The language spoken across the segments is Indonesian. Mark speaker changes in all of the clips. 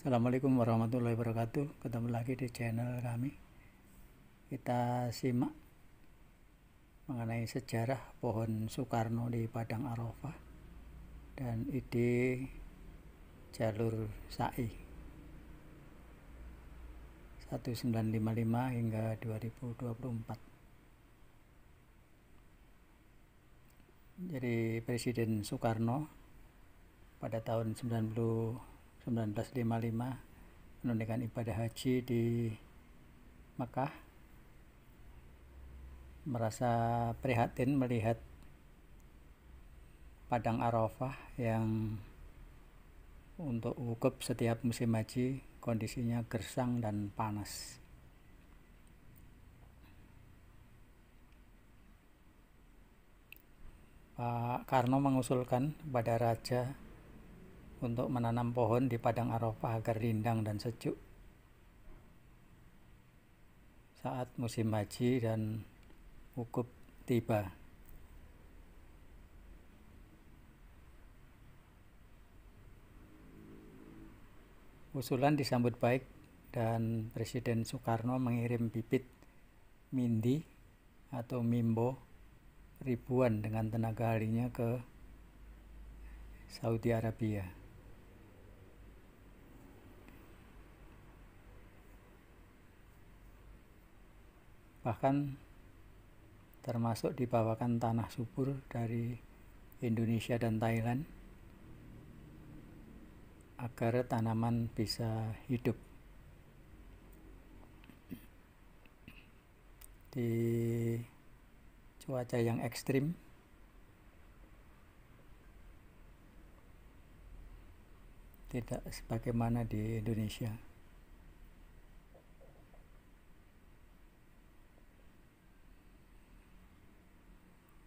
Speaker 1: Assalamualaikum warahmatullahi wabarakatuh. Ketemu lagi di channel kami. Kita simak mengenai sejarah pohon Soekarno di Padang Arafah dan ide jalur SAI 1955 hingga 2024. Jadi Presiden Soekarno pada tahun 1955 menunaikan ibadah haji di Mekah, merasa prihatin melihat Padang Arafah yang untuk wukuf setiap musim haji kondisinya gersang dan panas. Pak Karno mengusulkan kepada raja untuk menanam pohon di Padang Arafah agar rindang dan sejuk saat musim haji dan wukuf tiba. Usulan disambut baik dan Presiden Soekarno mengirim bibit mindi atau mimbo ribuan dengan tenaga ahlinya ke Saudi Arabia. Bahkan termasuk dibawakan tanah subur dari Indonesia dan Thailand agar tanaman bisa hidup di cuaca yang ekstrim. Tidak sebagaimana di Indonesia.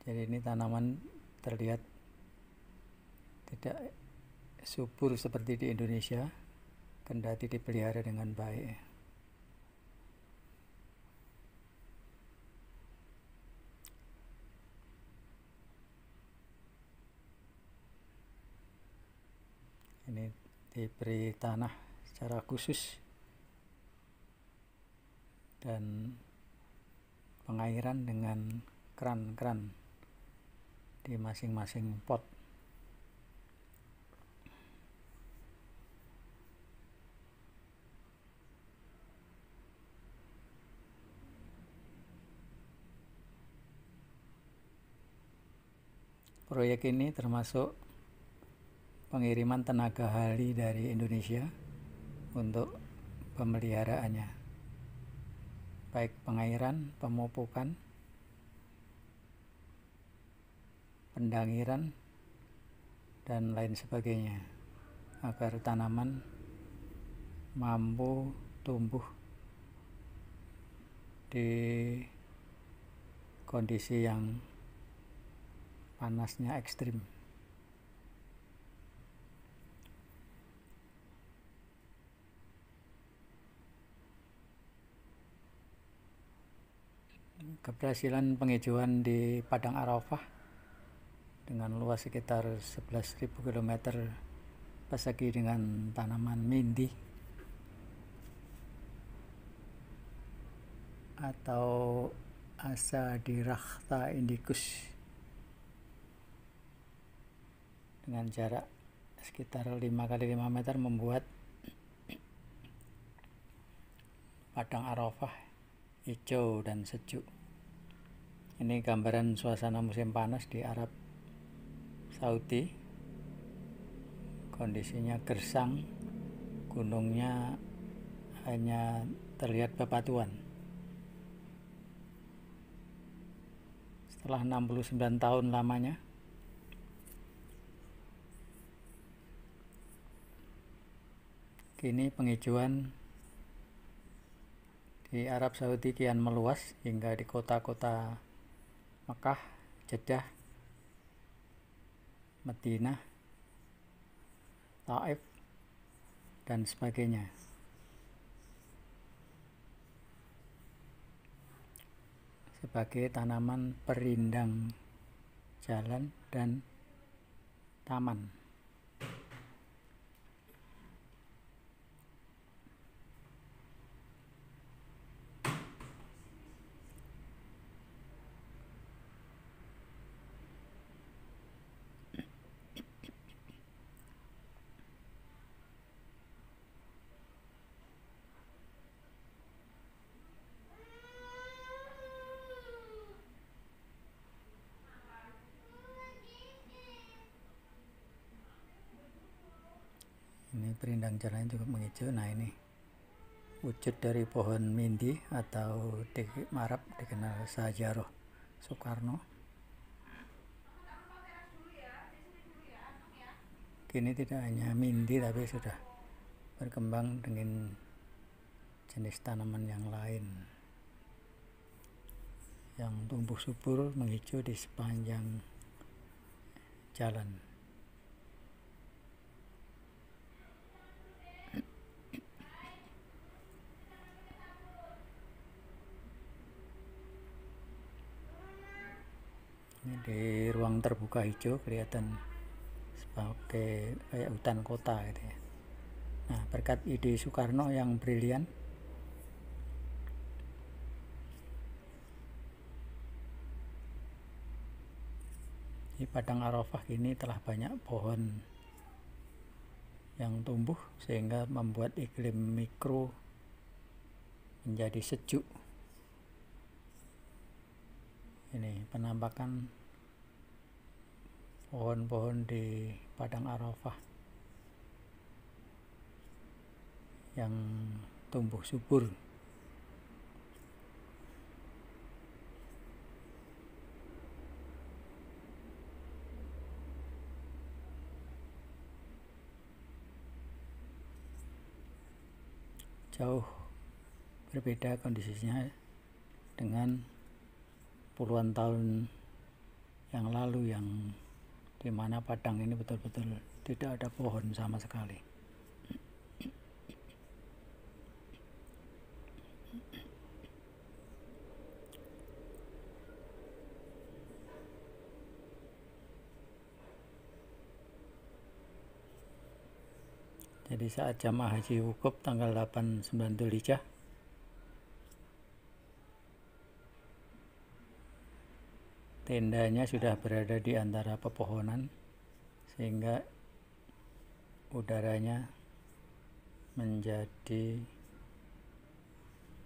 Speaker 1: Jadi ini tanaman terlihat tidak subur seperti di Indonesia, kendati dipelihara dengan baik. Ini diberi tanah secara khusus dan pengairan dengan keran-keran di masing-masing pot. Proyek ini termasuk pengiriman tenaga ahli dari Indonesia untuk pemeliharaannya, baik pengairan, pemupukan, pendangiran, dan lain sebagainya, agar tanaman mampu tumbuh di kondisi yang panasnya ekstrim. Keberhasilan penghijauan di Padang Arafah dengan luas sekitar 11.000 km persegi dengan tanaman mindi atau Azadirachta indicus dengan jarak sekitar 5 kali 5 meter membuat Padang Arafah hijau dan sejuk. Ini gambaran suasana musim panas di Arab Saudi. Kondisinya gersang, gunungnya hanya terlihat bebatuan. Setelah 69 tahun lamanya, kini penghijauan di Arab Saudi kian meluas hingga di kota-kota Mekah, Jeddah, Madinah, Taif, dan sebagainya. Sebagai tanaman perindang jalan dan taman. Ini perindang jalan cukup menghijau. Nah, ini wujud dari pohon mindi atau di Arab dikenal Sajaroh Soekarno. Kini tidak hanya mindi tapi sudah berkembang dengan jenis tanaman yang lain yang tumbuh subur menghijau di sepanjang jalan. Ini di ruang terbuka hijau kelihatan sebagai kayak hutan kota gitu ya. Nah, berkat ide Soekarno yang brilian, di Padang Arafah ini telah banyak pohon yang tumbuh sehingga membuat iklim mikro menjadi sejuk. Ini penampakan pohon-pohon di Padang Arafah yang tumbuh subur. Jauh berbeda kondisinya dengan puluhan tahun yang lalu, yang dimana Padang ini betul-betul tidak ada pohon sama sekali. Jadi saat jamaah haji wukuf tanggal 8-9 Dzulhijjah, tendanya sudah berada di antara pepohonan sehingga udaranya menjadi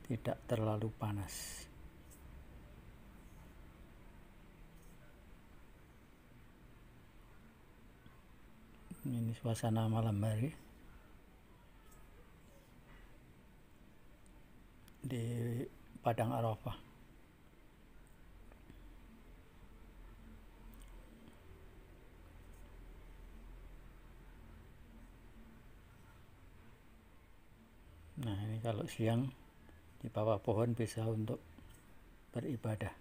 Speaker 1: tidak terlalu panas. Ini suasana malam hari di Padang Arafah. Nah, ini kalau siang di bawah pohon bisa untuk beribadah.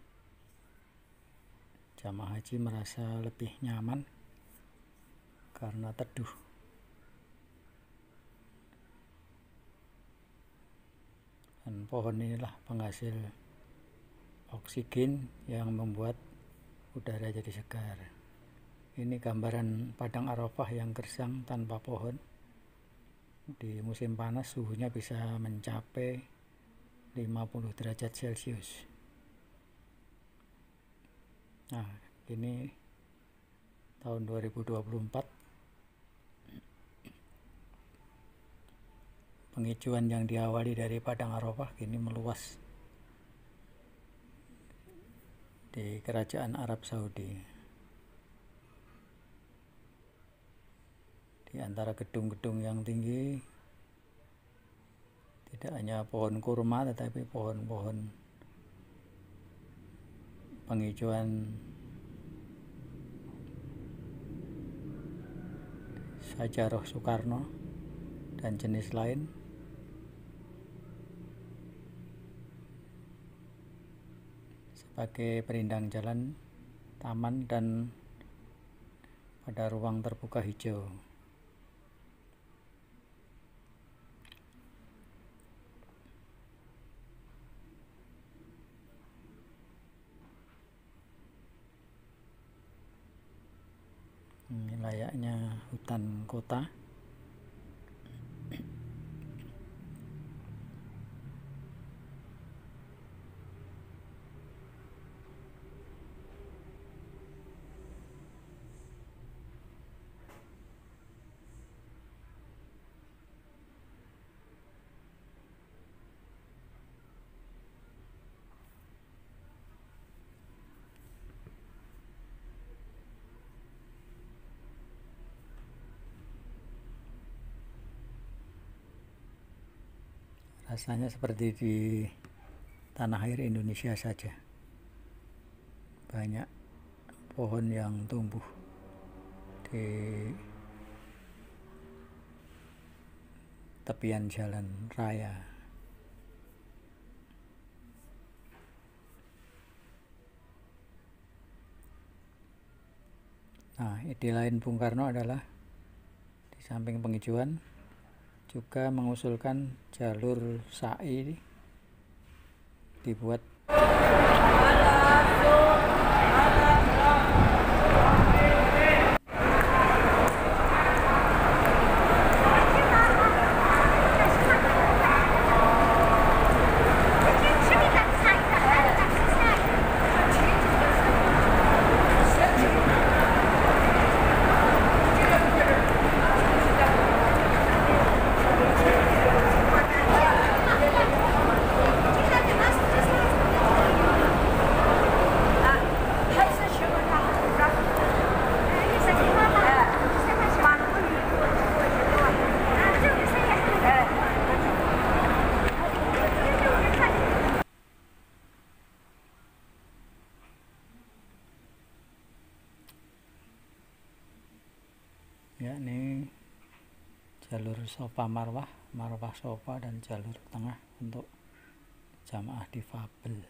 Speaker 1: Jamaah haji merasa lebih nyaman karena teduh. Dan pohon inilah penghasil oksigen yang membuat udara jadi segar. Ini gambaran Padang Arafah yang gersang tanpa pohon. Di musim panas suhunya bisa mencapai 50 derajat Celcius. Nah, ini tahun 2024. Penghijauan yang diawali dari Padang Arafah kini meluas di Kerajaan Arab Saudi. Di antara gedung-gedung yang tinggi tidak hanya pohon kurma tetapi pohon-pohon penghijauan Sajaroh Soekarno dan jenis lain. Sebagai perindang jalan, taman, dan pada ruang terbuka hijau. Ini layaknya hutan kota. Rasanya seperti di tanah air Indonesia saja. Banyak pohon yang tumbuh di tepian jalan raya. Nah, ide lain Bung Karno adalah di samping penghijauan juga mengusulkan jalur SAI dibuat yakni jalur sofa marwah, marwah sofa, dan jalur tengah untuk jamaah difabel.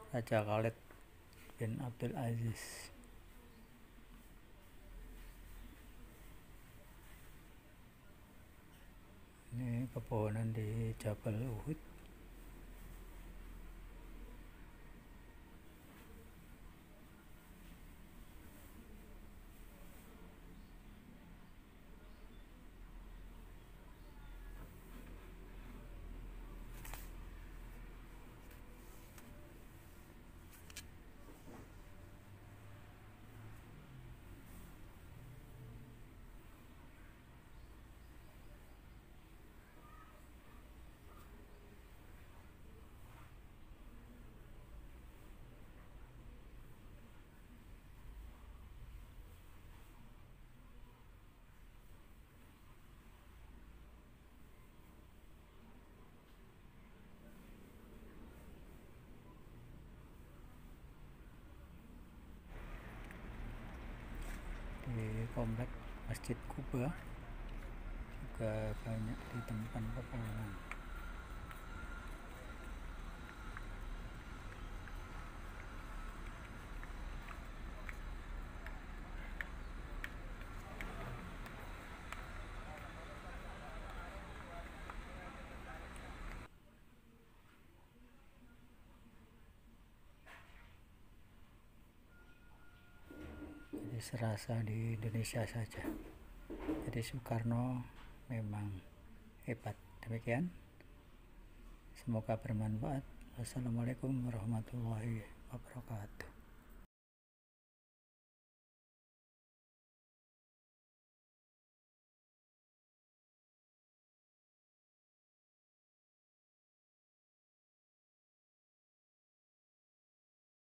Speaker 1: Raja Khalid bin Abdul Aziz. Ini pepohonan di Jabal Uhud. Di komplek Masjid Kuba juga banyak ditemukan pepohonan. Jadi serasa di Indonesia saja. Jadi Soekarno memang hebat. Demikian, semoga bermanfaat. Wassalamualaikum warahmatullahi wabarakatuh.